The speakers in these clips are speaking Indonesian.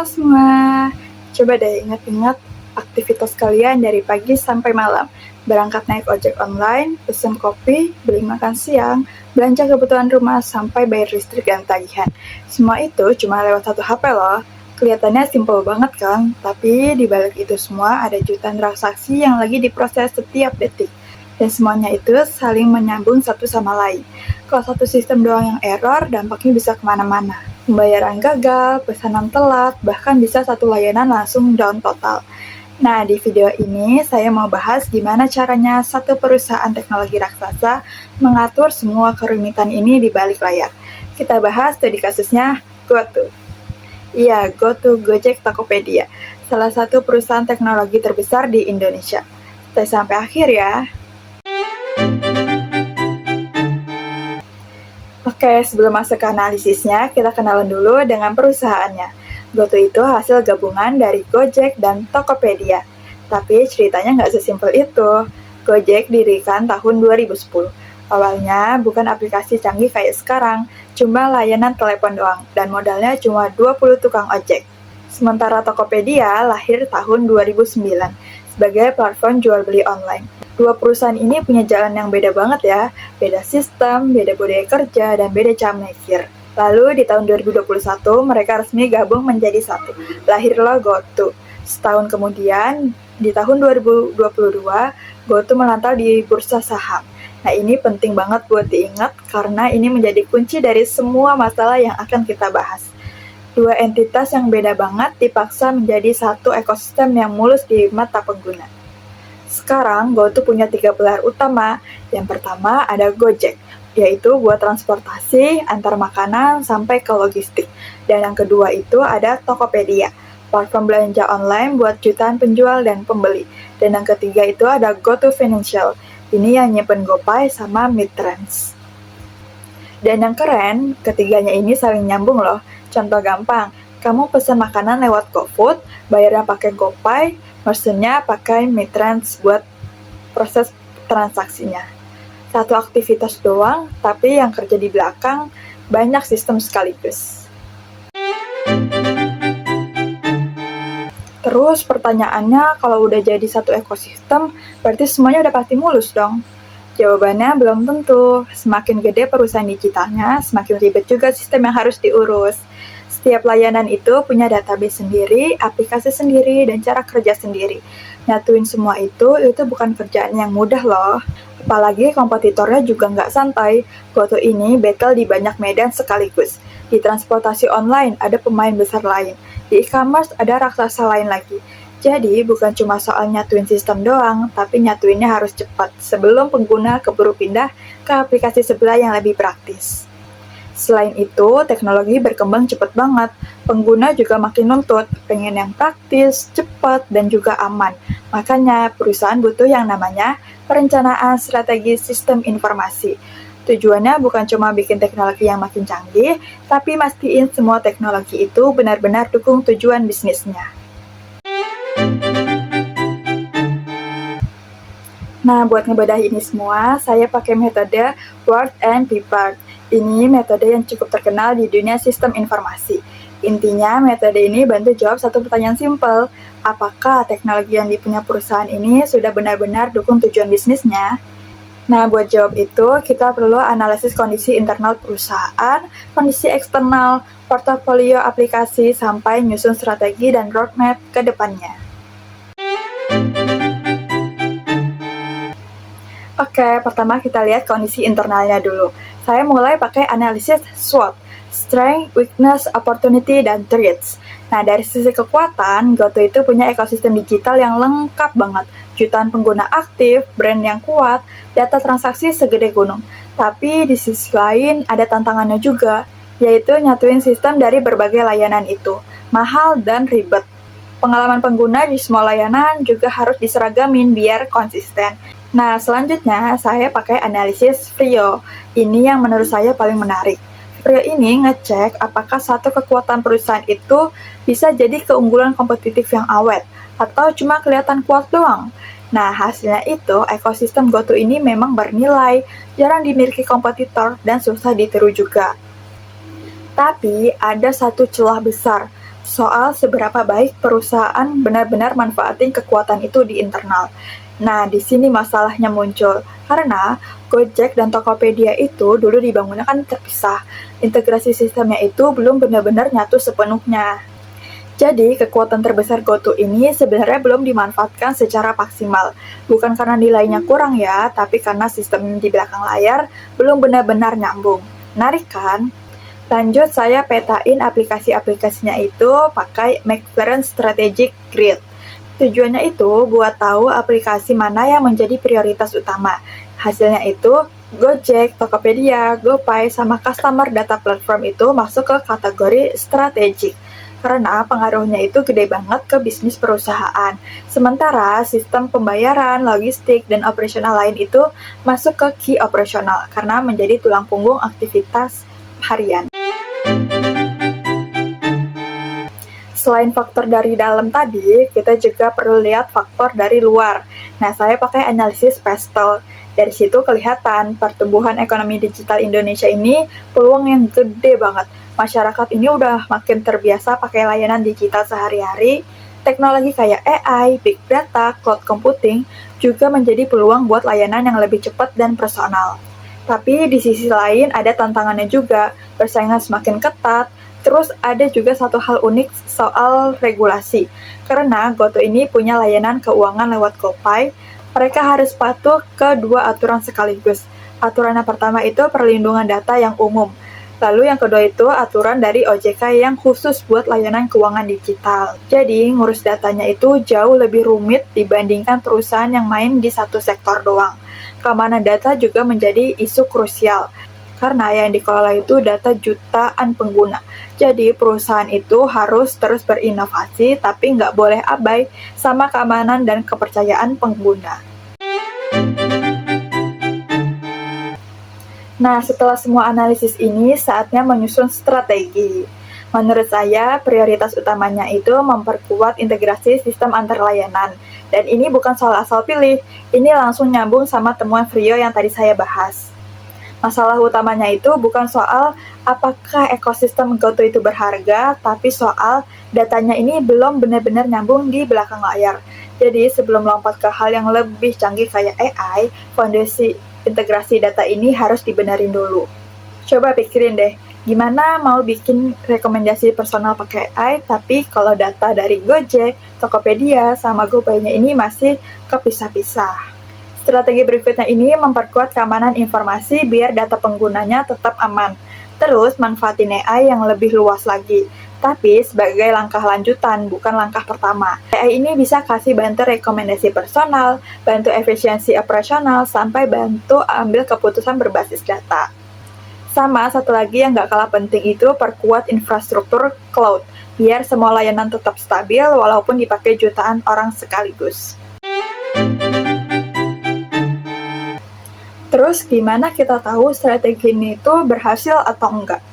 semua, coba deh ingat-ingat aktivitas kalian dari pagi sampai malam. Berangkat naik ojek online, pesen kopi, beli makan siang, belanja kebutuhan rumah, sampai bayar listrik dan tagihan. Semua itu cuma lewat satu HP loh. Kelihatannya simpel banget kan, tapi di balik itu semua ada jutaan transaksi yang lagi diproses setiap detik. Dan semuanya itu saling menyambung satu sama lain. Kalau satu sistem doang yang error, dampaknya bisa kemana-mana. Pembayaran gagal, pesanan telat, bahkan bisa satu layanan langsung down total. Nah, di video ini saya mau bahas gimana caranya satu perusahaan teknologi raksasa mengatur semua kerumitan ini di balik layar. Kita bahas studi kasusnya GoTo. Iya, GoTo Gojek Tokopedia, salah satu perusahaan teknologi terbesar di Indonesia. Stay sampai akhir ya. Oke, sebelum masuk ke analisisnya, kita kenalan dulu dengan perusahaannya. GoTo itu hasil gabungan dari Gojek dan Tokopedia. Tapi ceritanya nggak sesimpel itu. Gojek didirikan tahun 2010. Awalnya bukan aplikasi canggih kayak sekarang, cuma layanan telepon doang, dan modalnya cuma 20 tukang ojek. Sementara Tokopedia lahir tahun 2009 sebagai platform jual beli online. Dua perusahaan ini punya jalan yang beda banget ya, beda sistem, beda budaya kerja, dan beda cara mikir. Lalu di tahun 2021 mereka resmi gabung menjadi satu, lahirlah GoTo. Setahun kemudian, di tahun 2022, GoTo melantar di bursa saham. Nah ini penting banget buat diingat karena ini menjadi kunci dari semua masalah yang akan kita bahas. Dua entitas yang beda banget dipaksa menjadi satu ekosistem yang mulus di mata pengguna. Sekarang, GoTo punya 3 pilar utama. Yang pertama ada Gojek, yaitu buat transportasi antar makanan sampai ke logistik. Dan yang kedua itu ada Tokopedia, platform belanja online buat jutaan penjual dan pembeli. Dan yang ketiga itu ada GoTo Financial, ini yang nyimpen GoPay sama Midtrans. Dan yang keren, ketiganya ini saling nyambung loh. Contoh gampang, kamu pesan makanan lewat GoFood, bayarnya pakai GoPay, merchant-nya pakai Midtrans buat proses transaksinya. Satu aktivitas doang, tapi yang kerja di belakang banyak sistem sekaligus. Terus pertanyaannya, kalau udah jadi satu ekosistem, berarti semuanya udah pasti mulus dong? Jawabannya belum tentu. Semakin gede perusahaan digitalnya, semakin ribet juga sistem yang harus diurus. Setiap layanan itu punya database sendiri, aplikasi sendiri, dan cara kerja sendiri. Nyatuin semua itu bukan kerjaan yang mudah loh. Apalagi kompetitornya juga nggak santai. GoTo ini battle di banyak medan sekaligus. Di transportasi online ada pemain besar lain. Di e-commerce ada raksasa lain lagi. Jadi bukan cuma soal nyatuin sistem doang, tapi nyatuinnya harus cepat sebelum pengguna keburu pindah ke aplikasi sebelah yang lebih praktis. Selain itu, teknologi berkembang cepat banget. Pengguna juga makin nuntut, pengen yang praktis, cepat, dan juga aman. Makanya, perusahaan butuh yang namanya perencanaan strategi sistem informasi. Tujuannya bukan cuma bikin teknologi yang makin canggih, tapi mastiin semua teknologi itu benar-benar dukung tujuan bisnisnya. Nah, buat ngebedah ini semua, saya pakai metode Word and Paper. Ini metode yang cukup terkenal di dunia sistem informasi. Intinya, metode ini bantu jawab satu pertanyaan simpel. Apakah teknologi yang dipunya perusahaan ini sudah benar-benar dukung tujuan bisnisnya? Nah, buat jawab itu, kita perlu analisis kondisi internal perusahaan, kondisi eksternal, portofolio aplikasi, sampai nyusun strategi dan roadmap ke depannya. Oke, pertama kita lihat kondisi internalnya dulu. Saya mulai pakai analisis SWOT, Strength, Weakness, Opportunity, dan Threats. Nah, dari sisi kekuatan, GoTo itu punya ekosistem digital yang lengkap banget. Jutaan pengguna aktif, brand yang kuat, data transaksi segede gunung. Tapi di sisi lain ada tantangannya juga, yaitu nyatuin sistem dari berbagai layanan itu. Mahal dan ribet. Pengalaman pengguna di semua layanan juga harus diseragamin biar konsisten. Nah, selanjutnya saya pakai analisis Frio. Ini yang menurut saya paling menarik. Frio ini ngecek apakah satu kekuatan perusahaan itu bisa jadi keunggulan kompetitif yang awet, atau cuma kelihatan kuat doang. Nah, hasilnya itu ekosistem GoTo ini memang bernilai, jarang dimiliki kompetitor, dan susah ditiru juga. Tapi ada satu celah besar. soal seberapa baik perusahaan benar-benar manfaatin kekuatan itu di internal. Nah, di sini masalahnya muncul. Karena Gojek dan Tokopedia itu dulu dibangunnya kan terpisah. Integrasi sistemnya itu belum benar-benar nyatu sepenuhnya. Jadi, kekuatan terbesar GoTo ini sebenarnya belum dimanfaatkan secara maksimal. Bukan karena nilainya kurang ya, tapi karena sistem di belakang layar belum benar-benar nyambung. Menarik kan? Lanjut, saya petain aplikasi-aplikasinya itu pakai McLaren Strategic Grid. Tujuannya itu buat tahu aplikasi mana yang menjadi prioritas utama. Hasilnya itu, Gojek, Tokopedia, GoPay, sama Customer Data Platform itu masuk ke kategori strategik. Karena pengaruhnya itu gede banget ke bisnis perusahaan. Sementara sistem pembayaran, logistik, dan operasional lain itu masuk ke key operasional karena menjadi tulang punggung aktivitas harian. Selain faktor dari dalam tadi, kita juga perlu lihat faktor dari luar. Nah, saya pakai analisis Pestel. Dari situ kelihatan pertumbuhan ekonomi digital Indonesia ini peluang yang gede banget. Masyarakat ini udah makin terbiasa pakai layanan digital sehari-hari. Teknologi kayak AI, Big Data, Cloud Computing juga menjadi peluang buat layanan yang lebih cepat dan personal. Tapi di sisi lain ada tantangannya juga, persaingan semakin ketat. Terus ada juga satu hal unik soal regulasi. Karena GoTo ini punya layanan keuangan lewat GoPay, mereka harus patuh ke dua aturan sekaligus. Aturan yang pertama itu perlindungan data yang umum. Lalu yang kedua itu aturan dari OJK yang khusus buat layanan keuangan digital. Jadi ngurus datanya itu jauh lebih rumit dibandingkan perusahaan yang main di satu sektor doang. Keamanan data juga menjadi isu krusial. Karena yang dikelola itu data jutaan pengguna. Jadi perusahaan itu harus terus berinovasi, tapi nggak boleh abai sama keamanan dan kepercayaan pengguna. Nah, setelah semua analisis ini, saatnya menyusun strategi. Menurut saya, prioritas utamanya itu memperkuat integrasi sistem antar layanan. Dan ini bukan soal asal pilih, ini langsung nyambung sama temuan Frio yang tadi saya bahas. Masalah utamanya itu bukan soal apakah ekosistem GoTo itu berharga, tapi soal datanya ini belum benar-benar nyambung di belakang layar. Jadi sebelum lompat ke hal yang lebih canggih kayak AI, fondasi integrasi data ini harus dibenerin dulu. Coba pikirin deh, gimana mau bikin rekomendasi personal pakai AI, tapi kalau data dari Gojek, Tokopedia, sama GoPay-nya ini masih kepisah-pisah. Strategi berikutnya ini memperkuat keamanan informasi biar data penggunanya tetap aman. Terus manfaatin AI yang lebih luas lagi. Tapi sebagai langkah lanjutan, bukan langkah pertama. AI ini bisa kasih bantu rekomendasi personal, bantu efisiensi operasional, sampai bantu ambil keputusan berbasis data. Sama satu lagi yang gak kalah penting itu perkuat infrastruktur cloud, biar semua layanan tetap stabil walaupun dipakai jutaan orang sekaligus. Terus gimana kita tahu strategi ini itu berhasil atau enggak?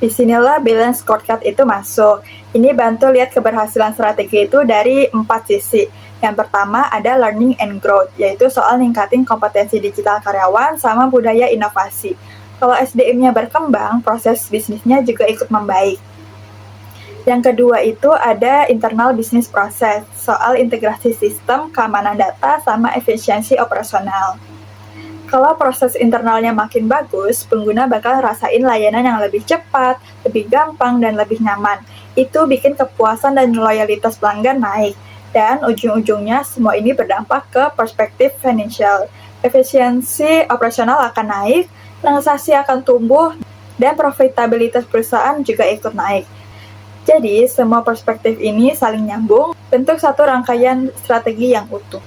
Disinilah balance scorecard itu masuk. Ini bantu lihat keberhasilan strategi itu dari 4 sisi. Yang pertama ada learning and growth, yaitu soal ningkatin kompetensi digital karyawan sama budaya inovasi. Kalau SDM-nya berkembang, proses bisnisnya juga ikut membaik. Yang kedua itu ada internal business process, soal integrasi sistem, keamanan data, sama efisiensi operasional. Kalau proses internalnya makin bagus, pengguna bakal rasain layanan yang lebih cepat, lebih gampang, dan lebih nyaman. Itu bikin kepuasan dan loyalitas pelanggan naik. Dan ujung-ujungnya semua ini berdampak ke perspektif financial. Efisiensi operasional akan naik, transaksi akan tumbuh, dan profitabilitas perusahaan juga ikut naik. Jadi, semua perspektif ini saling nyambung, bentuk satu rangkaian strategi yang utuh.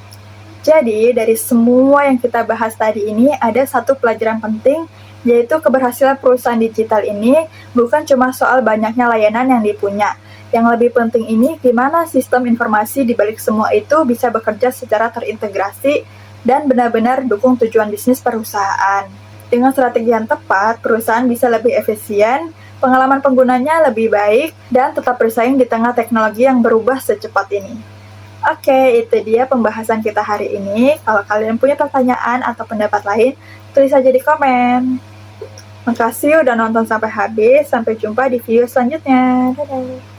Jadi, dari semua yang kita bahas tadi ini, ada satu pelajaran penting, yaitu keberhasilan perusahaan digital ini bukan cuma soal banyaknya layanan yang dipunya. Yang lebih penting ini, gimana sistem informasi di balik semua itu bisa bekerja secara terintegrasi dan benar-benar dukung tujuan bisnis perusahaan. Dengan strategi yang tepat, perusahaan bisa lebih efisien, pengalaman penggunanya lebih baik, dan tetap bersaing di tengah teknologi yang berubah secepat ini. Oke, itu dia pembahasan kita hari ini. Kalau kalian punya pertanyaan atau pendapat lain, tulis aja di komen. Makasih udah nonton sampai habis. Sampai jumpa di video selanjutnya. Dadah!